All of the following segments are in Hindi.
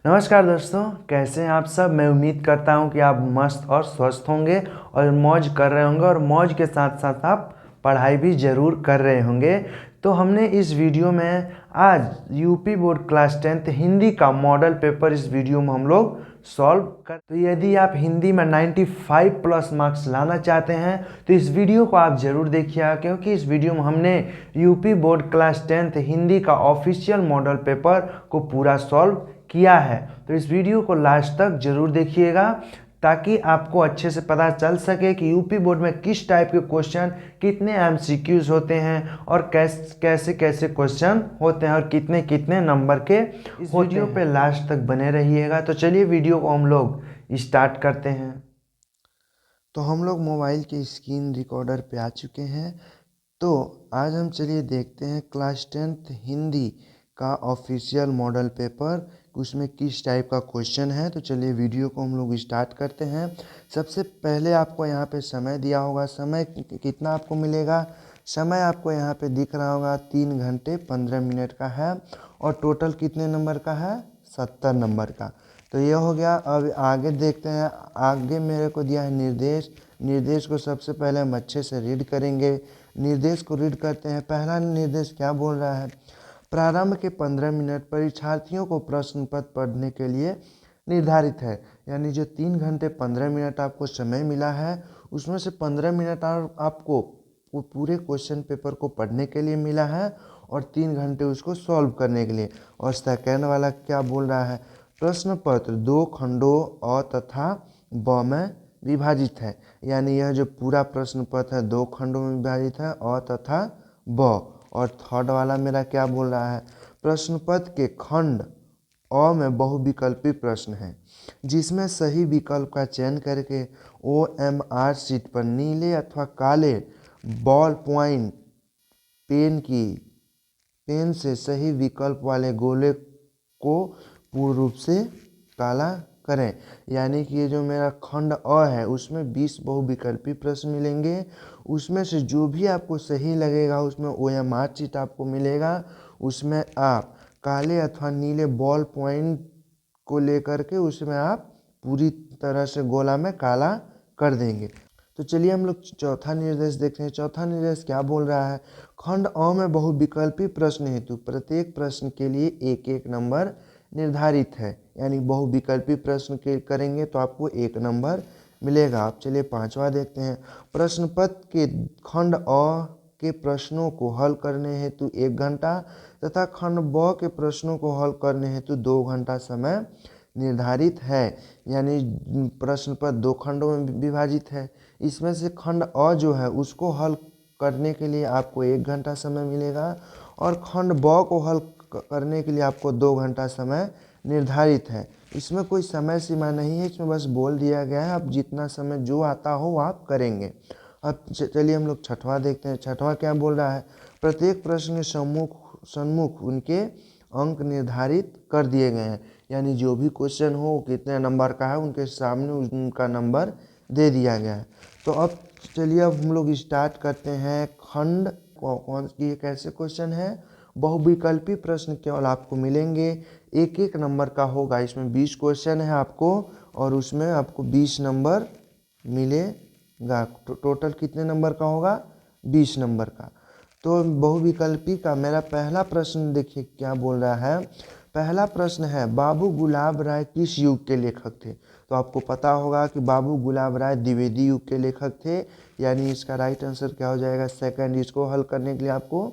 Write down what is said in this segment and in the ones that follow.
नमस्कार दोस्तों, कैसे हैं आप सब। मैं उम्मीद करता हूं कि आप मस्त और स्वस्थ होंगे और मौज कर रहे होंगे और मौज के साथ साथ आप पढ़ाई भी ज़रूर कर रहे होंगे। तो हमने इस वीडियो में आज UP board class 10th Hindi का मॉडल पेपर इस वीडियो में हम लोग सॉल्व कर। तो यदि आप हिंदी में 95 प्लस मार्क्स लाना चाहते हैं तो इस वीडियो को आप ज़रूर देखिएगा, क्योंकि इस वीडियो में हमने UP board class 10th Hindi का ऑफिशियल मॉडल पेपर को पूरा सॉल्व किया है। तो इस वीडियो को लास्ट तक जरूर देखिएगा ताकि आपको अच्छे से पता चल सके कि यूपी बोर्ड में किस टाइप के क्वेश्चन, कितने एमसीक्यूज होते हैं और कैसे कैसे क्वेश्चन होते हैं और कितने कितने नंबर के इस वीडियो पे लास्ट तक बने रहिएगा। तो चलिए वीडियो को हम लोग स्टार्ट करते हैं। तो हम लोग मोबाइल के स्क्रीन रिकॉर्डर पे आ चुके हैं। तो आज हम चलिए देखते हैं क्लास 10th हिंदी का ऑफिशियल मॉडल पेपर, उसमें किस टाइप का क्वेश्चन है। तो चलिए वीडियो को हम लोग स्टार्ट करते हैं। सबसे पहले आपको यहाँ पे समय दिया होगा। समय कितना आपको मिलेगा? समय आपको यहाँ पे दिख रहा होगा 3 घंटे 15 मिनट का है और टोटल कितने नंबर का है? 70 नंबर का। तो ये हो गया। अब आगे देखते हैं। आगे मेरे को दिया है निर्देश। निर्देश को सबसे पहले हम अच्छे से रीड करेंगे। निर्देश को रीड करते हैं। पहला निर्देश क्या बोल रहा है? प्रारंभ के 15 मिनट परीक्षार्थियों को प्रश्न पत्र पढ़ने के लिए निर्धारित है। यानी जो 3 घंटे 15 मिनट आपको समय मिला है, उसमें से 15 मिनट आपको पूरे क्वेश्चन पेपर को पढ़ने के लिए मिला है और 3 घंटे उसको सॉल्व करने के लिए। और सेकेंड वाला क्या बोल रहा है? प्रश्न पत्र 2 खंडों अ तथा ब में विभाजित है। यानी यह जो पूरा प्रश्न पत्र है 2 खंडों में विभाजित है, अ तथा ब। और थर्ड वाला मेरा क्या बोल रहा है? प्रश्न पत्र के खंड अ में बहुविकल्पी प्रश्न है, जिसमें सही विकल्प का चयन करके OMR शीट पर नीले अथवा काले बॉल पॉइंट पेन से सही विकल्प वाले गोले को पूर्ण रूप से काला करें। यानी कि ये जो मेरा खंड अ है उसमें 20 बहुविकल्पी प्रश्न मिलेंगे। उसमें से जो भी आपको सही लगेगा उसमें OMR शीट आपको मिलेगा। उसमें आप काले अथवा नीले बॉल पॉइंट को लेकर के उसमें आप पूरी तरह से गोला में काला कर देंगे। तो चलिए हम लोग चौथा निर्देश देखते हैं। चौथा निर्देश क्या बोल रहा है? खंड अ में बहुविकल्पी प्रश्न हेतु प्रत्येक प्रश्न के लिए एक एक नंबर निर्धारित है। यानी बहुविकल्पी प्रश्न के करेंगे तो आपको 1 नंबर मिलेगा। आप चलिए पांचवा देखते हैं। प्रश्न पत्र के खंड अ के प्रश्नों को हल करने हेतु 1 घंटा तथा खंड ब के प्रश्नों को हल करने हेतु 2 घंटा समय निर्धारित है। यानी प्रश्न पत्र 2 खंडों में विभाजित है। इसमें से खंड अ जो है उसको हल करने के लिए आपको 1 घंटा समय मिलेगा और खंड ब को हल करने के लिए आपको 2 घंटा समय निर्धारित है। इसमें कोई समय सीमा नहीं है, इसमें बस बोल दिया गया है आप जितना समय जो आता हो वो आप करेंगे। अब चलिए हम लोग छठवां देखते हैं। छठवां क्या बोल रहा है? प्रत्येक प्रश्न के सम्मुख उनके अंक निर्धारित कर दिए गए हैं। यानी जो भी क्वेश्चन हो कितने नंबर का है उनके सामने उनका नंबर दे दिया गया है। तो अब चलिए अब हम लोग स्टार्ट करते हैं। खंड कौन ये कैसे क्वेश्चन है? बहुविकल्पी प्रश्न केवल आपको मिलेंगे 1-1 नंबर का होगा। इसमें 20 क्वेश्चन है आपको और उसमें आपको 20 नंबर मिलेगा। टोटल कितने नंबर का होगा? 20 नंबर का। तो बहुविकल्पी का मेरा पहला प्रश्न देखिए क्या बोल रहा है। पहला प्रश्न है, बाबू गुलाब राय किस युग के लेखक थे? तो आपको पता होगा कि बाबू गुलाब राय द्विवेदी युग के लेखक थे। यानी इसका राइट आंसर क्या हो जाएगा? सेकंड। इसको हल करने के लिए आपको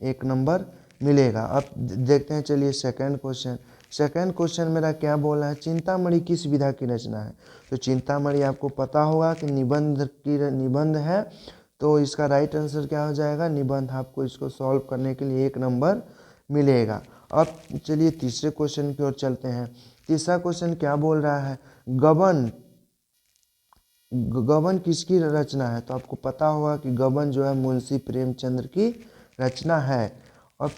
1 नंबर मिलेगा। अब देखते हैं चलिए सेकंड क्वेश्चन। सेकंड क्वेश्चन मेरा क्या बोला है? चिंतामणि किस विधा की रचना है? तो चिंतामणि आपको पता होगा कि निबंध है। तो इसका राइट आंसर क्या हो जाएगा? निबंध। आपको इसको सॉल्व करने के लिए 1 नंबर मिलेगा। अब चलिए तीसरे क्वेश्चन की ओर चलते हैं। तीसरा क्वेश्चन क्या बोल रहा है? गबन किसकी रचना है? तो आपको पता होगा कि गबन जो है मुंशी प्रेमचंद्र की रचना है। अब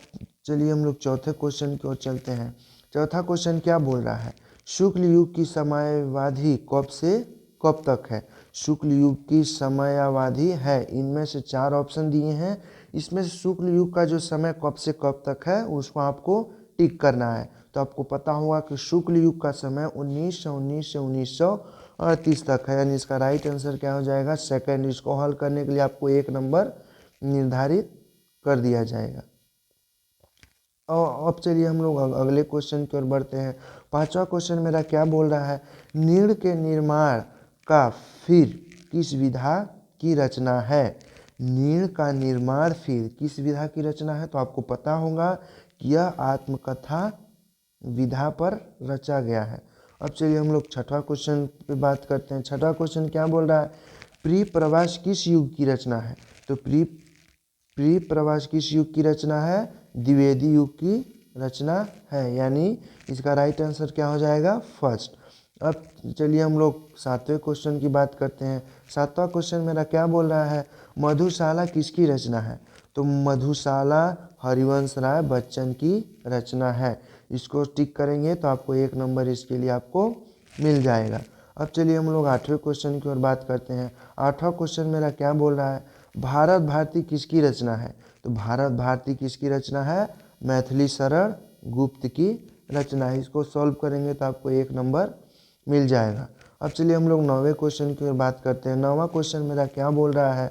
चलिए हम लोग चौथे क्वेश्चन की ओर चलते हैं। चौथा क्वेश्चन क्या बोल रहा है? शुक्ल युग की समयावधि कब से कब तक है? शुक्ल युग की समयावधि है, इनमें से 4 ऑप्शन दिए हैं। इसमें से शुक्ल युग का जो समय कब से कब तक है उसको आपको टिक करना है। तो आपको पता होगा कि शुक्ल युग का समय 1919 से 1938 तक है, यानी इसका राइट आंसर क्या हो जाएगा? सेकंड। इसको हल करने के लिए आपको 1 नंबर निर्धारित कर दिया जाएगा। और अब चलिए हम लोग अगले क्वेश्चन की ओर बढ़ते हैं। 5वां क्वेश्चन मेरा क्या बोल रहा है? नीड़ के निर्माण का फिर किस विधा की रचना है? नीड़ का निर्माण फिर किस विधा की रचना है? तो आपको पता होगा कि यह आत्मकथा विधा पर रचा गया है। अब चलिए हम लोग 6वां क्वेश्चन पे बात करते हैं। 6वां क्वेश्चन क्या बोल रहा है? प्री प्रवास किस युग की रचना है? तो प्री प्रवास किस युग की रचना है? द्विवेदी युग की रचना है, यानी इसका राइट आंसर क्या हो जाएगा? फर्स्ट। अब चलिए हम लोग 7वें क्वेश्चन की बात करते हैं। 7वां क्वेश्चन मेरा क्या बोल रहा है? मधुशाला किसकी रचना है? तो मधुशाला हरिवंश राय बच्चन की रचना है। इसको टिक करेंगे तो आपको 1 नंबर इसके लिए आपको मिल जाएगा। अब चलिए हम लोग 8वें क्वेश्चन की ओर बात करते हैं। 8वां क्वेश्चन मेरा क्या बोल रहा है? भारत भारती किसकी रचना है? तो भारत भारती किसकी रचना है? मैथिली शरण गुप्त की रचना है। इसको सॉल्व करेंगे तो आपको 1 नंबर मिल जाएगा। अब चलिए हम लोग 9वें क्वेश्चन की ओर बात करते हैं। 9वां क्वेश्चन मेरा क्या बोल रहा है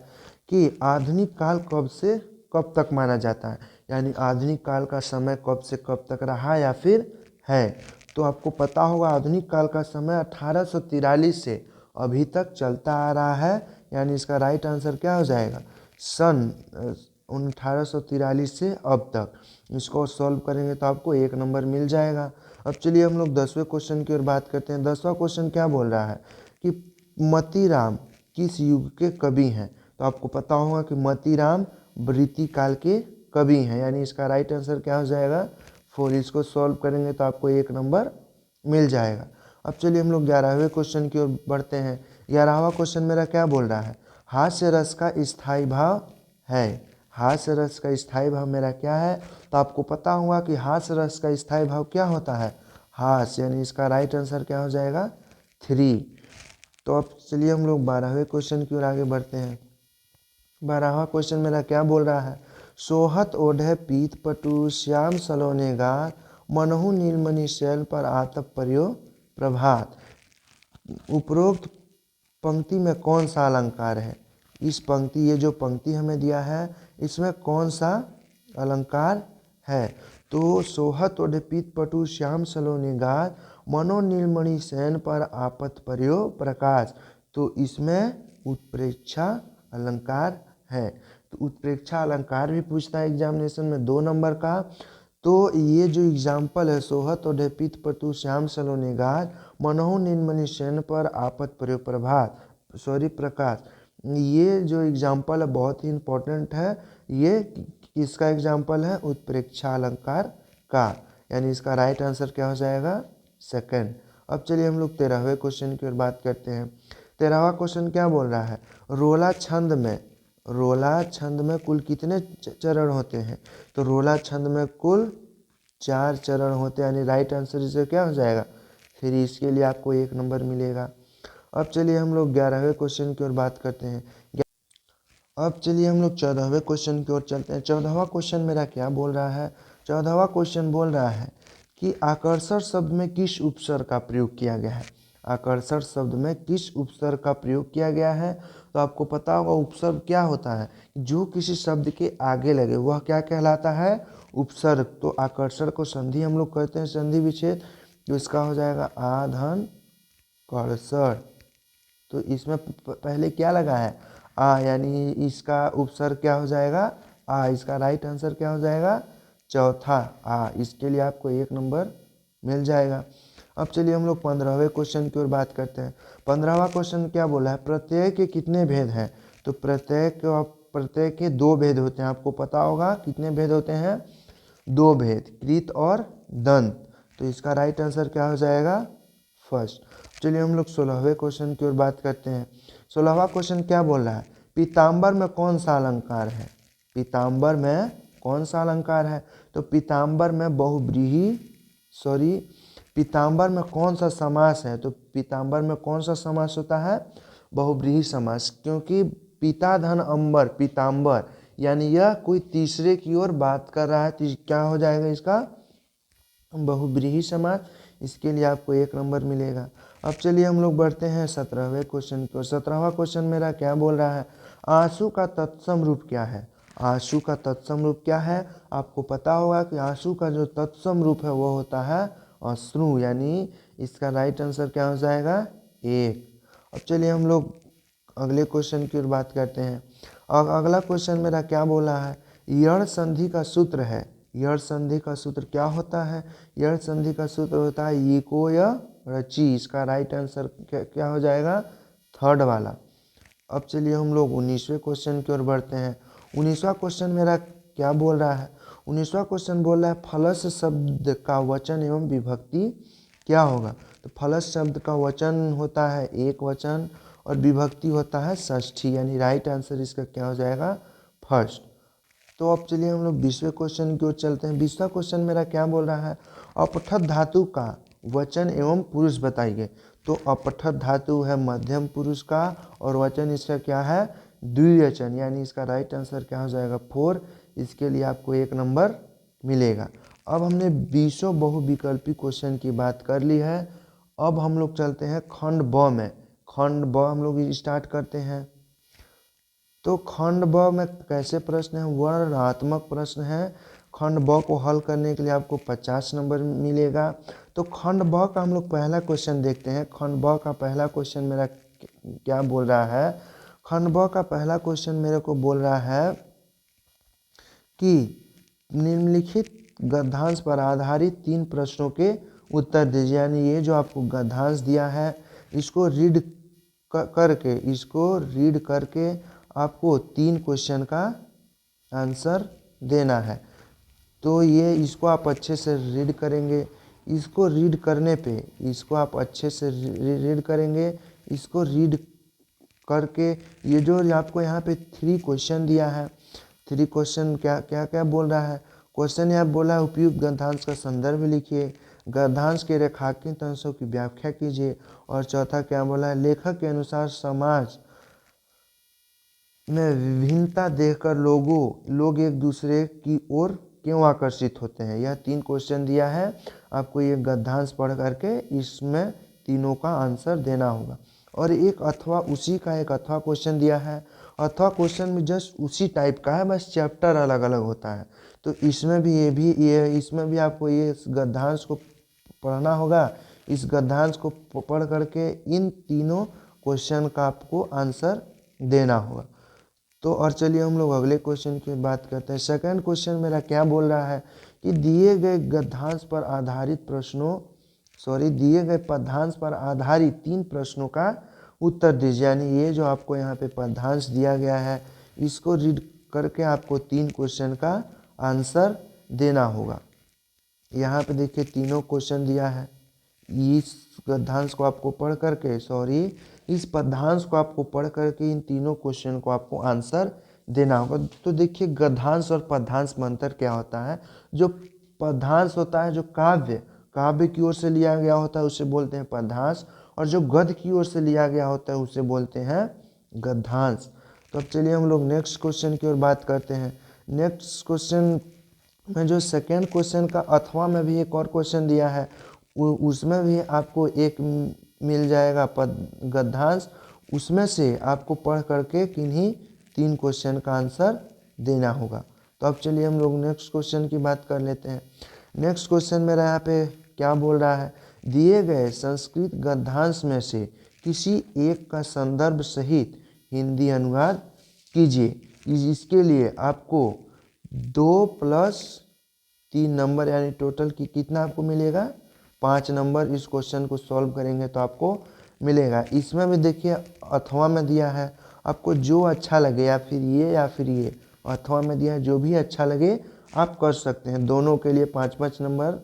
कि आधुनिक काल कब से कब तक माना जाता है? यानी आधुनिक काल का समय कब से कब तक रहा या फिर है? तो आपको पता होगा आधुनिक काल का समय 1843 से अभी तक चलता आ रहा है, यानी इसका राइट आंसर क्या हो जाएगा? सन 1843 से अब तक। इसको सॉल्व करेंगे तो आपको 1 नंबर मिल जाएगा। अब चलिए हम लोग 10वें क्वेश्चन की ओर बात करते हैं। 10वां क्वेश्चन क्या बोल रहा है कि मतीराम किस युग के कवि हैं? तो आपको पता होगा कि मतीराम वृत्ति काल के कवि हैं, यानी इसका राइट आंसर क्या हो जाएगा? 4। इसको सॉल्व करेंगे तो आपको 1 नंबर मिल जाएगा। अब चलिए हम लोग 11वें क्वेश्चन की ओर बढ़ते हैं। 11वां क्वेश्चन मेरा क्या बोल रहा है? हास्य रस का स्थायी भाव है। हास्य रस का स्थायी भाव मेरा क्या है? तो आपको पता होगा कि हास्य रस का स्थायी भाव क्या होता है? हास्य, यानी इसका राइट आंसर क्या हो जाएगा? 3। तो अब चलिए हम लोग 12वें क्वेश्चन की ओर आगे बढ़ते हैं। 12वां क्वेश्चन मेरा क्या बोल रहा है? सोहत ओढ़े पीत पटु श्याम सलोने गार मनहु नीलमणि शैल पर आतप पर्यो प्रभात। उपरोक्त पंक्ति में कौन सा अलंकार है? इस पंक्ति, ये जो पंक्ति हमें दिया है, इसमें कौन सा अलंकार है? तो सोहत ओढ़े पीत पटु श्याम सलोने गार मनो नीलमणि शैन पर आपत पर्यो प्रकाश। तो इसमें उत्प्रेक्षा अलंकार है। तो उत्प्रेक्षा अलंकार भी पूछता है एग्जामिनेशन में 2 नंबर का। तो ये जो एग्जाम्पल है, सोहत ओढ़े पीत पटु श्याम सलोने गार मनहु नीलमणि शैन पर आपत पर्यो प्रभात प्रकाश, ये जो एग्जाम्पल है बहुत ही इम्पोर्टेंट है। ये किसका एग्जाम्पल है? उत्प्रेक्षा अलंकार का, यानी इसका राइट आंसर क्या हो जाएगा? सेकंड। अब चलिए हम लोग 13वें क्वेश्चन की ओर बात करते हैं। 13वां क्वेश्चन क्या बोल रहा है? रोला छंद में कुल कितने चरण होते हैं? तो रोला छंद में कुल 4 चरण होते हैं, यानी राइट आंसर इसे क्या हो जाएगा? फिर इसके लिए आपको 1 नंबर मिलेगा। अब चलिए हम लोग 11वें क्वेश्चन की ओर बात करते हैं। अब चलिए हम लोग 14वें क्वेश्चन की ओर चलते हैं। 14वां क्वेश्चन मेरा क्या बोल रहा है? 14वां क्वेश्चन बोल रहा है कि आकर्षण शब्द में किस उपसर्ग का प्रयोग किया गया है? आकर्षण शब्द में किस उपसर्ग का प्रयोग किया गया है? तो आपको पता होगा उपसर्ग क्या होता है? जो किसी शब्द के आगे लगे वह क्या कहलाता है? उपसर्ग। तो आकर्षण को संधि हम लोग कहते हैं, संधि विच्छेद। तो इसका हो जाएगा आधन कर्षण। तो इसमें पहले क्या लगा है? आ, यानी इसका उपसर्ग क्या हो जाएगा? आ। इसका राइट आंसर क्या हो जाएगा? चौथा आ। इसके लिए आपको 1 नंबर मिल जाएगा। अब चलिए हम लोग 15वें क्वेश्चन की ओर बात करते हैं। 15वां क्वेश्चन क्या बोला है? प्रत्यय के कितने भेद हैं? तो प्रत्यय के 2 भेद होते हैं। आपको पता होगा कितने भेद होते हैं? 2 भेद, कृत और दंत। तो इसका राइट आंसर क्या हो जाएगा? फर्स्ट। चलिए हम लोग 16वें क्वेश्चन की ओर बात करते हैं। 16वां क्वेश्चन क्या बोल रहा है? पीताम्बर में कौन सा अलंकार है? पीताम्बर में कौन सा अलंकार है? तो पीताम्बर में पीताम्बर में कौन सा समास है? तो पीताम्बर में कौन सा समास होता है? बहुब्रीहि समास। क्योंकि पिता धन अंबर पीताम्बर, यानी यह कोई तीसरे की ओर बात कर रहा है, तो क्या हो जाएगा इसका? बहुव्रीहि समास, इसके लिए आपको 1 नंबर मिलेगा। अब चलिए हम लोग बढ़ते हैं 17वें क्वेश्चन की ओर। 17वां क्वेश्चन मेरा क्या बोल रहा है, आंसू का तत्सम रूप क्या है। आंसू का तत्सम रूप क्या है, आपको पता होगा कि आंसू का जो तत्सम रूप है वो होता है अश्रु, यानी इसका राइट आंसर क्या हो जाएगा 1। अब चलिए हम लोग अगले क्वेश्चन की ओर बात करते हैं। अगला क्वेश्चन मेरा क्या बोला है, यण संधि का सूत्र है। यण संधि का सूत्र क्या होता है, यण संधि का सूत्र होता है इको या रची। इसका राइट आंसर क्या हो जाएगा, 3rd वाला। अब चलिए हम लोग 19वें क्वेश्चन की ओर बढ़ते हैं। 19वां क्वेश्चन मेरा क्या बोल रहा है, 19वां क्वेश्चन बोल रहा है फलस शब्द का वचन एवं विभक्ति क्या होगा। तो फलस शब्द का वचन होता है एक वचन और विभक्ति होता है षष्ठी, यानी राइट आंसर इसका क्या हो जाएगा, 1st। तो अब चलिए हम लोग 20वें क्वेश्चन की ओर चलते हैं। 20वां क्वेश्चन मेरा क्या बोल रहा है, अपठत धातु का वचन एवं पुरुष बताइए। तो अपठत धातु है मध्यम पुरुष का और वचन इसका क्या है, द्विवचन, यानी इसका राइट आंसर क्या हो जाएगा 4। इसके लिए आपको 1 नंबर मिलेगा। अब हमने 20 बहुविकल्पी क्वेश्चन की बात कर ली है। अब हम लोग चलते हैं खंड ब में। खंड ब हम लोग स्टार्ट करते हैं। तो खंड ब में कैसे प्रश्न है, वर्णनात्मक प्रश्न है। खंड ब को हल करने के लिए आपको 50 नंबर मिलेगा। तो खंड ब का हम लोग पहला क्वेश्चन देखते हैं। खंड ब का पहला क्वेश्चन मेरा क्या बोल रहा है, खंड ब का पहला क्वेश्चन मेरे को बोल रहा है कि निम्नलिखित गद्यांश पर आधारित 3 प्रश्नों के उत्तर दीजिए। यानी ये जो आपको गद्यांश दिया है इसको रीड करके आपको 3 क्वेश्चन का आंसर देना है। तो ये इसको आप अच्छे से रीड करेंगे। इसको रीड करने पे इसको आप अच्छे से रीड करेंगे। इसको रीड करके ये जो आपको यहाँ पे 3 क्वेश्चन दिया है, 3 क्वेश्चन क्या क्या क्या बोल रहा है। क्वेश्चन यहाँ बोला है उपयुक्त गद्यांश का संदर्भ लिखिए, गद्यांश के रेखांकित अंशों की व्याख्या कीजिए, और चौथा क्या बोला है, लेखक के अनुसार समाज में विभिन्नता देखकर लोग एक दूसरे की ओर क्यों आकर्षित होते हैं। यह 3 क्वेश्चन दिया है, आपको ये गद्यांश पढ़ करके इसमें तीनों का आंसर देना होगा। और एक अथवा क्वेश्चन दिया है। अथवा क्वेश्चन में जस्ट उसी टाइप का है, बस चैप्टर अलग अलग होता है। तो इसमें भी इसमें भी आपको ये गद्यांश को पढ़ना होगा। इस गद्यांश को पढ़ करके इन तीनों क्वेश्चन का आपको आंसर देना होगा। तो और चलिए हम लोग अगले क्वेश्चन की बात करते हैं। सेकंड क्वेश्चन मेरा क्या बोल रहा है कि दिए गए पदांश पर आधारित 3 प्रश्नों का उत्तर दीजिए। यानी ये जो आपको यहाँ पे पदांश दिया गया है इसको रीड करके आपको 3 क्वेश्चन का आंसर देना होगा। यहाँ पे देखिए तीनों क्वेश्चन दिया है। इस पदांश को आपको पढ़ करके इस पदांश को आपको पढ़ करके इन तीनों क्वेश्चन को आपको आंसर देना होगा। तो देखिए गद्यांश और पदांश में अंतर क्या होता है। जो पदांश होता है, जो काव्य की ओर से लिया गया होता है उसे बोलते हैं पदांश, और जो गद्य की ओर से लिया गया होता है उसे बोलते हैं गद्यांश। तो अब चलिए हम लोग नेक्स्ट क्वेश्चन की ओर बात करते हैं। नेक्स्ट क्वेश्चन में जो सेकेंड क्वेश्चन का अथवा में भी एक और क्वेश्चन दिया है, उसमें भी आपको एक मिल जाएगा गद्यांश। उसमें से आपको पढ़ करके किन्हीं 3 क्वेश्चन का आंसर देना होगा। तो अब चलिए हम लोग नेक्स्ट क्वेश्चन की बात कर लेते हैं। नेक्स्ट क्वेश्चन मेरा यहाँ पे क्या बोल रहा है, दिए गए संस्कृत गद्यांश में से किसी एक का संदर्भ सहित हिंदी अनुवाद कीजिए। इसके लिए आपको 2 + 3 नंबर यानी टोटल की कितना आपको मिलेगा, 5 नंबर। इस क्वेश्चन को सॉल्व करेंगे तो आपको मिलेगा। इसमें भी देखिए अथवा में दिया है, आपको जो अच्छा लगे या फिर ये अथवा में दिया है, जो भी अच्छा लगे आप कर सकते हैं। दोनों के लिए 5-5 नंबर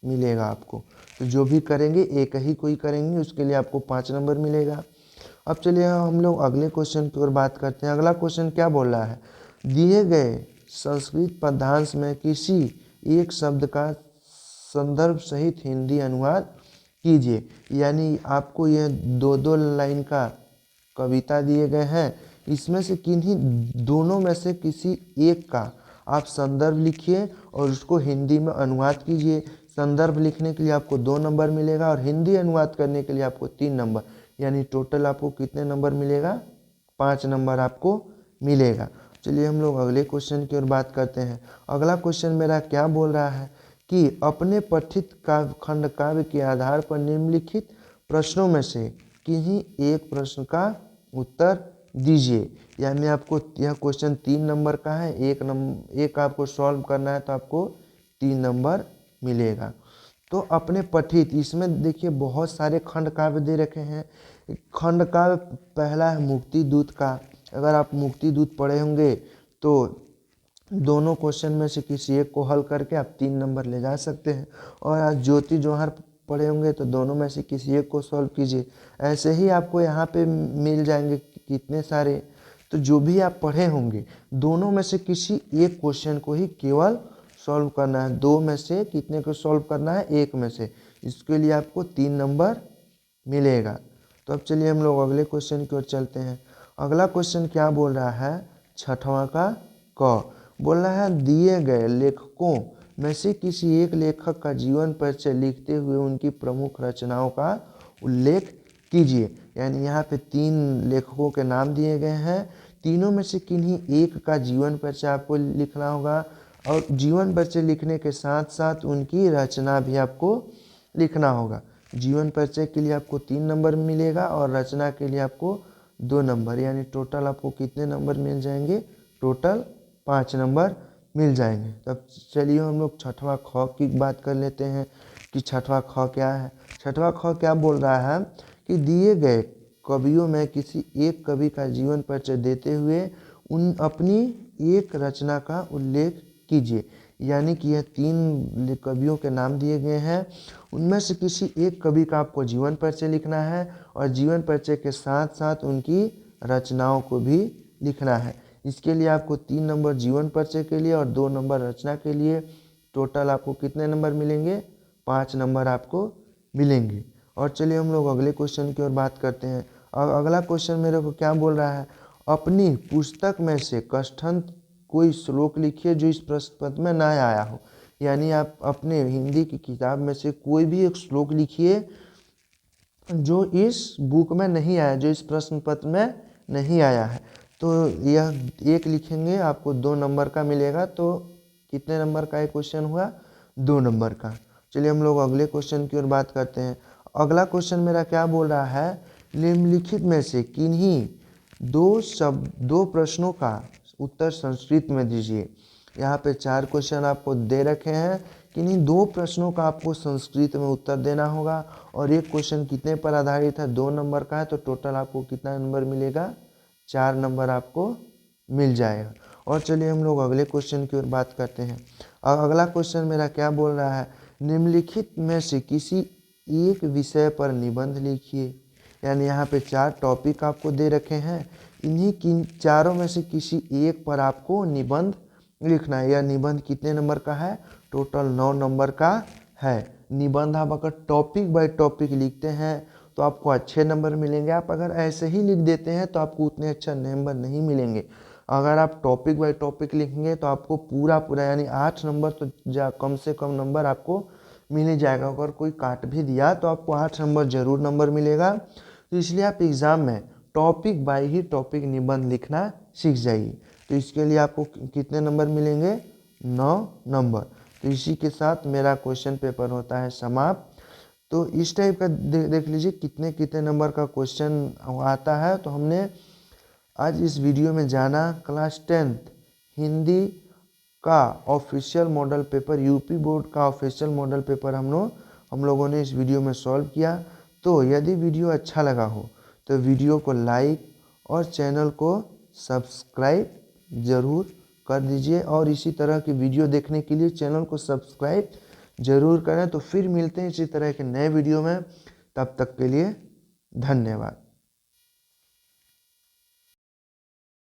मिलेगा आपको। तो जो भी करेंगे एक ही कोई करेंगे उसके लिए आपको 5 नंबर मिलेगा। अब चलिए हम लोग अगले क्वेश्चन की ओर बात करते हैं। अगला क्वेश्चन क्या बोल रहा है, दिए गए संस्कृत पदांश में किसी एक शब्द का संदर्भ सहित हिंदी अनुवाद कीजिए। यानी आपको यह 2-2 लाइन का कविता दिए गए हैं, इसमें से किन्हीं दोनों में से किसी एक का आप संदर्भ लिखिए और उसको हिंदी में अनुवाद कीजिए। संदर्भ लिखने के लिए आपको 2 नंबर मिलेगा और हिंदी अनुवाद करने के लिए आपको 3 नंबर, यानी टोटल आपको कितने नंबर मिलेगा? 5 नंबर आपको मिलेगा। चलिए हम लोग अगले क्वेश्चन की ओर बात करते हैं। अगला क्वेश्चन मेरा क्या बोल रहा है कि अपने पठित काव्य खंड काव्य के आधार पर निम्नलिखित प्रश्नों में से किन्हीं एक प्रश्न का उत्तर दीजिए। यानी आपको यह क्वेश्चन 3 नंबर का है, एक आपको सॉल्व करना है तो आपको 3 नंबर मिलेगा। तो अपने पठित, इसमें देखिए बहुत सारे खंड काव्य दे रखे हैं। खंड काव्य पहला है मुक्ति दूत का। अगर आप मुक्ति दूत पढ़े होंगे तो दोनों क्वेश्चन में से किसी एक को हल करके आप 3 नंबर ले जा सकते हैं। और आज ज्योति जौहर पढ़े होंगे तो दोनों में से किसी एक को सॉल्व कीजिए। ऐसे ही आपको यहाँ पे मिल जाएंगे कितने सारे। तो जो भी आप पढ़े होंगे दोनों में से किसी एक क्वेश्चन को ही केवल सॉल्व करना है। 2 में से कितने को सॉल्व करना है? 1 में से। इसके लिए आपको 3 नंबर मिलेगा। तो अब चलिए हम लोग अगले क्वेश्चन की ओर चलते हैं। अगला क्वेश्चन क्या बोल रहा है? 6वां का क बोल रहा है दिए गए लेखकों में से किसी एक लेखक का जीवन परिचय लिखते हुए उनकी प्रमुख रचनाओं का उल्लेख कीजिए। यानी यहाँ पे 3 लेखकों के नाम दिए गए हैं, तीनों में से किन्हीं एक का जीवन परिचय आपको लिखना होगा और जीवन परिचय लिखने के साथ साथ उनकी रचना भी आपको लिखना होगा। जीवन परिचय के लिए आपको 3 नंबर मिलेगा और रचना के लिए आपको 2 नंबर, यानी टोटल आपको कितने नंबर मिल जाएंगे? टोटल 5 नंबर मिल जाएंगे। तब चलिए हम लोग 6वां ख की बात कर लेते हैं कि 6वां ख क्या है। 6वां ख क्या बोल रहा है कि दिए गए कवियों में किसी एक कवि का जीवन परिचय देते हुए अपनी एक रचना का उल्लेख कीजिए। यानी कि यह 3 कवियों के नाम दिए गए हैं, उनमें से किसी एक कवि का आपको जीवन परिचय लिखना है और जीवन परिचय के साथ साथ उनकी रचनाओं को भी लिखना है। इसके लिए आपको 3 नंबर जीवन परिचय के लिए और 2 नंबर रचना के लिए। टोटल आपको कितने नंबर मिलेंगे? 5 नंबर आपको मिलेंगे। और चलिए हम लोग अगले क्वेश्चन की ओर बात करते हैं। और अगला क्वेश्चन मेरे को क्या बोल रहा है? अपनी पुस्तक में से कष्टंत कोई श्लोक लिखिए जो इस प्रश्न पत्र में ना आया हो। यानी आप अपने हिंदी की किताब में से कोई भी एक श्लोक लिखिए जो इस बुक में नहीं आया, जो इस प्रश्न पत्र में नहीं आया है। तो यह एक लिखेंगे, आपको 2 नंबर का मिलेगा। तो कितने नंबर का एक क्वेश्चन हुआ? 2 नंबर का। चलिए हम लोग अगले क्वेश्चन की ओर बात करते हैं। अगला क्वेश्चन मेरा क्या बोल रहा है? निम्नलिखित में से किन्हीं 2 प्रश्नों का उत्तर संस्कृत में दीजिए। यहाँ पे 4 क्वेश्चन आपको दे रखे हैं, किन्हीं 2 प्रश्नों का आपको संस्कृत में उत्तर देना होगा। और एक क्वेश्चन कितने पर आधारित है? 2 नंबर का है। तो टोटल आपको कितना नंबर मिलेगा? 4 नंबर आपको मिल जाएगा। और चलिए हम लोग अगले क्वेश्चन की ओर बात करते हैं। और अगला क्वेश्चन मेरा क्या बोल रहा है? निम्नलिखित में से किसी एक विषय पर निबंध लिखिए। यानी यहाँ पे 4 टॉपिक आपको दे रखे हैं, इन्हीं किन चारों में से किसी एक पर आपको निबंध लिखना है। यह निबंध कितने नंबर का है? टोटल 9 नंबर का है। निबंध आप अगर टॉपिक बाय टॉपिक लिखते हैं तो आपको अच्छे नंबर मिलेंगे। आप अगर ऐसे ही लिख देते हैं तो आपको उतने अच्छा नंबर नहीं मिलेंगे। अगर आप टॉपिक बाय टॉपिक लिखेंगे तो आपको पूरा यानी 8 नंबर तो कम से कम नंबर आपको मिल ही जाएगा। अगर कोई काट भी दिया तो आपको 8 नंबर जरूर नंबर मिलेगा। तो इसलिए आप एग्ज़ाम में टॉपिक बाय ही टॉपिक निबंध लिखना सीख जाइए। तो इसके लिए आपको कितने नंबर मिलेंगे? 9 नंबर। तो इसी के साथ मेरा क्वेश्चन पेपर होता है समाप्त। तो इस टाइप का देख लीजिए कितने कितने नंबर का क्वेश्चन आता है। तो हमने आज इस वीडियो में जाना क्लास 10th हिंदी का official model paper, UP board का ऑफिशियल मॉडल पेपर हम लोगों ने इस वीडियो में सॉल्व किया। तो यदि वीडियो अच्छा लगा हो तो वीडियो को लाइक और चैनल को सब्सक्राइब ज़रूर कर दीजिए। और इसी तरह की वीडियो देखने के लिए चैनल को सब्सक्राइब ज़रूर करें। तो फिर मिलते हैं इसी तरह के नए वीडियो में, तब तक के लिए धन्यवाद।